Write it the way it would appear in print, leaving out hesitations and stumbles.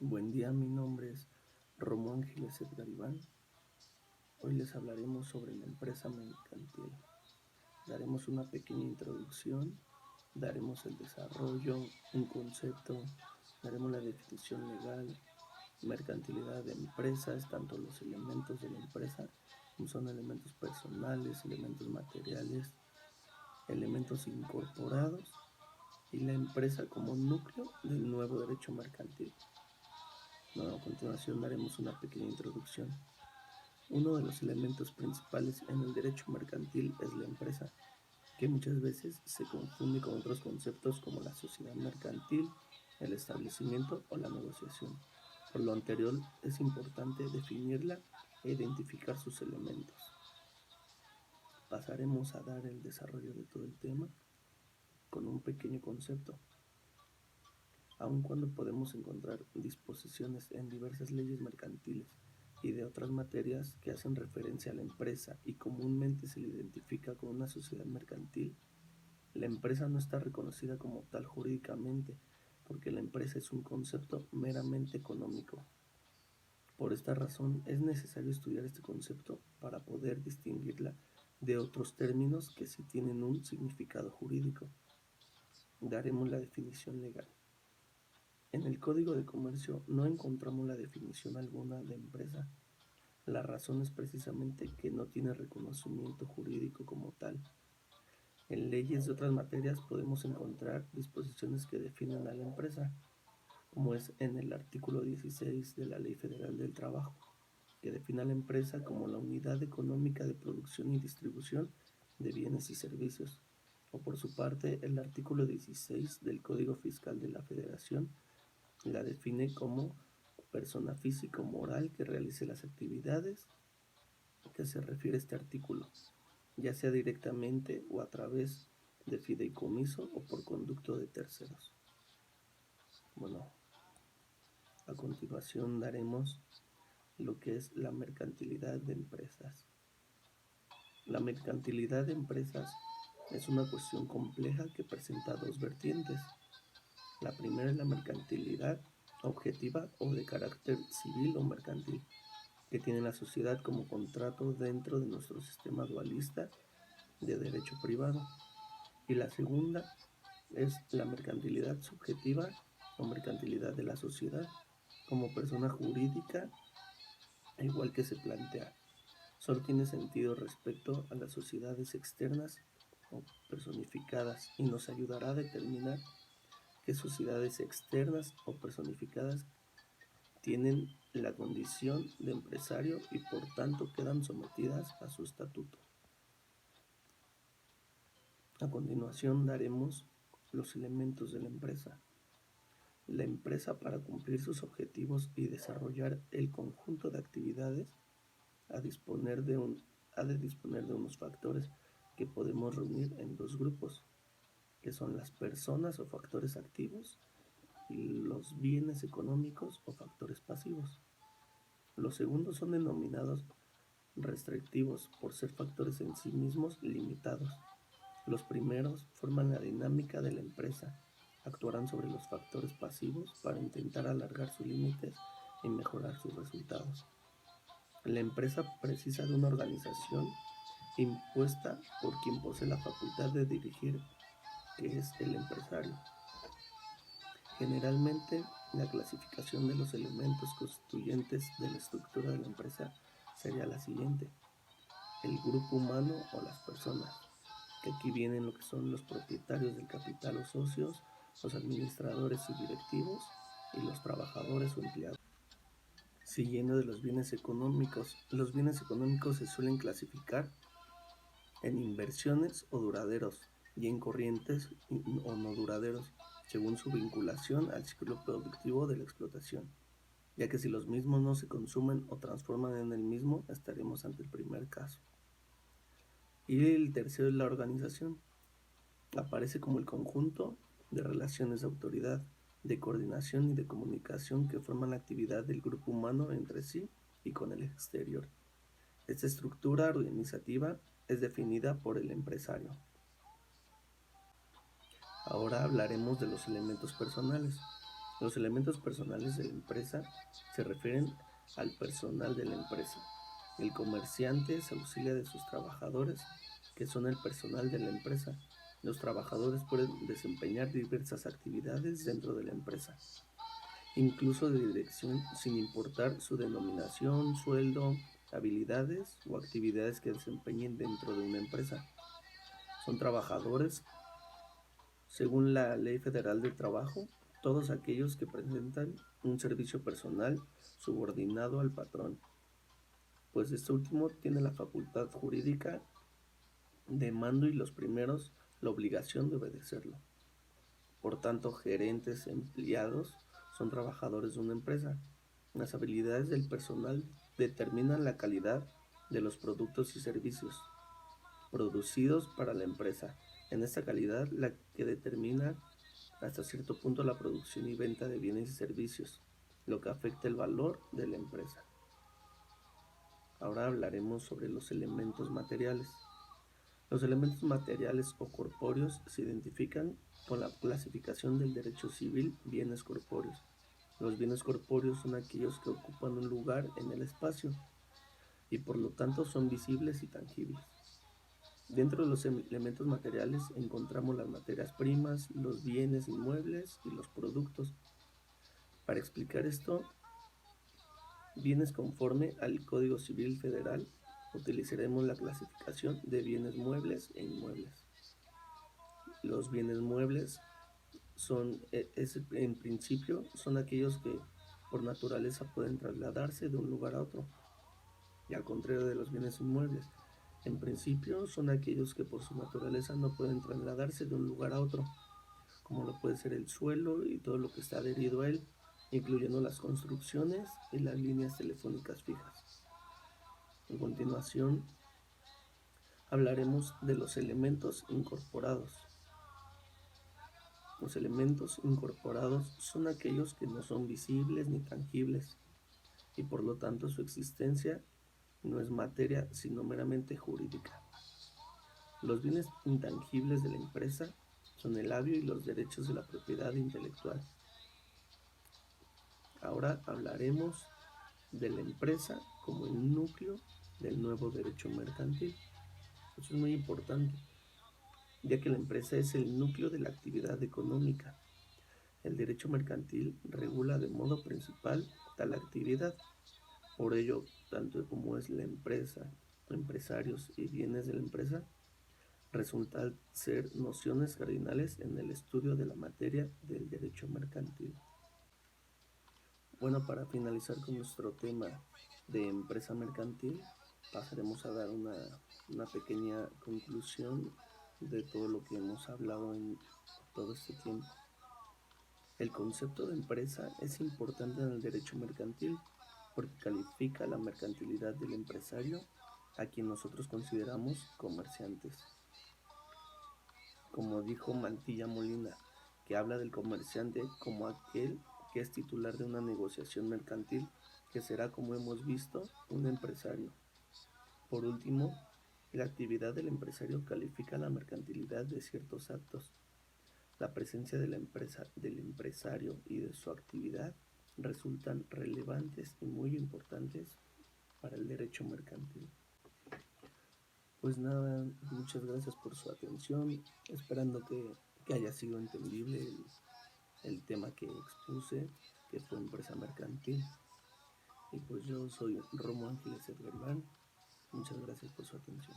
Buen día, mi nombre es Romo Ángeles Edgar Iván. Hoy les hablaremos sobre la empresa mercantil. Daremos una pequeña introducción, daremos el desarrollo, un concepto, daremos la definición legal, mercantilidad de empresas, tanto los elementos de la empresa, como son elementos personales, elementos materiales, elementos incorporados y la empresa como núcleo del nuevo derecho mercantil. A continuación daremos una pequeña introducción. Uno de los elementos principales en el derecho mercantil es la empresa, que muchas veces se confunde con otros conceptos como la sociedad mercantil, el establecimiento o la negociación. Por lo anterior, es importante definirla e identificar sus elementos. Pasaremos a dar el desarrollo de todo el tema con un pequeño concepto. Aun cuando podemos encontrar disposiciones en diversas leyes mercantiles y de otras materias que hacen referencia a la empresa y comúnmente se le identifica como una sociedad mercantil, la empresa no está reconocida como tal jurídicamente, porque la empresa es un concepto meramente económico. Por esta razón es necesario estudiar este concepto para poder distinguirla de otros términos que sí tienen un significado jurídico. Daremos la definición legal. En el Código de Comercio no encontramos la definición alguna de empresa. La razón es precisamente que no tiene reconocimiento jurídico como tal. En leyes de otras materias podemos encontrar disposiciones que definen a la empresa, como es en el artículo 16 de la Ley Federal del Trabajo, que define a la empresa como la unidad económica de producción y distribución de bienes y servicios. O por su parte, el artículo 16 del Código Fiscal de la Federación la define como persona físico-moral que realice las actividades que se refiere a este artículo, ya sea directamente o a través de fideicomiso o por conducto de terceros. Bueno, a continuación daremos lo que es la mercantilidad de empresas. La mercantilidad de empresas es una cuestión compleja que presenta dos vertientes. La primera es la mercantilidad objetiva o de carácter civil o mercantil, que tiene la sociedad como contrato dentro de nuestro sistema dualista de derecho privado. Y la segunda es la mercantilidad subjetiva o mercantilidad de la sociedad como persona jurídica, igual que se plantea. Solo tiene sentido respecto a las sociedades externas o personificadas y nos ayudará a determinar qué sociedades externas o personificadas tienen la condición de empresario y por tanto quedan sometidas a su estatuto. A continuación daremos los elementos de la empresa. La empresa, para cumplir sus objetivos y desarrollar el conjunto de actividades, ha de disponer de unos factores que podemos reunir en dos grupos, que son las personas o factores activos y los bienes económicos o factores pasivos. Los segundos son denominados restrictivos por ser factores en sí mismos limitados. Los primeros forman la dinámica de la empresa, actuarán sobre los factores pasivos para intentar alargar sus límites y mejorar sus resultados. La empresa precisa de una organización impuesta por quien posee la facultad de dirigir, que es el empresario. Generalmente, la clasificación de los elementos constituyentes de la estructura de la empresa sería la siguiente: el grupo humano o las personas, que aquí vienen lo que son los propietarios del capital o socios, los administradores y directivos, y los trabajadores o empleados. Siguiendo de los bienes económicos se suelen clasificar en inversiones o duraderos y en corrientes o no duraderos, según su vinculación al ciclo productivo de la explotación, ya que si los mismos no se consumen o transforman en el mismo, estaremos ante el primer caso. Y el tercero es la organización. Aparece como el conjunto de relaciones de autoridad, de coordinación y de comunicación que forman la actividad del grupo humano entre sí y con el exterior. Esta estructura organizativa es definida por el empresario. Ahora hablaremos de los elementos personales. Los elementos personales de la empresa se refieren al personal de la empresa. El comerciante se auxilia de sus trabajadores, que son el personal de la empresa. Los trabajadores pueden desempeñar diversas actividades dentro de la empresa, incluso de dirección, sin importar su denominación, sueldo, habilidades o actividades que desempeñen dentro de una empresa. Son trabajadores, según la Ley Federal del Trabajo, todos aquellos que presentan un servicio personal subordinado al patrón, pues este último tiene la facultad jurídica de mando y los primeros la obligación de obedecerlo. Por tanto, gerentes, empleados son trabajadores de una empresa. Las habilidades del personal determinan la calidad de los productos y servicios producidos para la empresa. En esta calidad la que determina hasta cierto punto la producción y venta de bienes y servicios, lo que afecta el valor de la empresa. Ahora hablaremos sobre los elementos materiales. Los elementos materiales o corpóreos se identifican con la clasificación del derecho civil bienes corpóreos. Los bienes corpóreos son aquellos que ocupan un lugar en el espacio y por lo tanto son visibles y tangibles. Dentro de los elementos materiales encontramos las materias primas, los bienes inmuebles y los productos. Para explicar esto, bienes conforme al Código Civil Federal, utilizaremos la clasificación de bienes muebles e inmuebles. Los bienes muebles en principio, son aquellos que por naturaleza pueden trasladarse de un lugar a otro, y al contrario de los bienes inmuebles. En principio, son aquellos que por su naturaleza no pueden trasladarse de un lugar a otro, como lo puede ser el suelo y todo lo que está adherido a él, incluyendo las construcciones y las líneas telefónicas fijas. A continuación, hablaremos de los elementos incorporados. Los elementos incorporados son aquellos que no son visibles ni tangibles y por lo tanto su existencia no es materia sino meramente jurídica. Los bienes intangibles de la empresa son el labio y los derechos de la propiedad intelectual. Ahora hablaremos de la empresa como el núcleo del nuevo derecho mercantil. Eso es muy importante, ya que la empresa es el núcleo de la actividad económica. El derecho mercantil regula de modo principal tal actividad. Por ello, tanto como es la empresa, empresarios y bienes de la empresa, resultan ser nociones cardinales en el estudio de la materia del derecho mercantil. Bueno, para finalizar con nuestro tema de empresa mercantil, pasaremos a dar una pequeña conclusión de todo lo que hemos hablado en todo este tiempo. El concepto de empresa es importante en el derecho mercantil porque califica la mercantilidad del empresario, a quien nosotros consideramos comerciantes. Como dijo Mantilla Molina, que habla del comerciante como aquel que es titular de una negociación mercantil, que será, como hemos visto, un empresario. Por último, la actividad del empresario califica la mercantilidad de ciertos actos. La presencia de la empresa, del empresario y de su actividad resultan relevantes y muy importantes para el derecho mercantil. Pues nada, muchas gracias por su atención, esperando que haya sido entendible el tema que expuse, que fue empresa mercantil. Y pues yo soy Romo Ángeles Edgar Iván. Muchas gracias por su atención.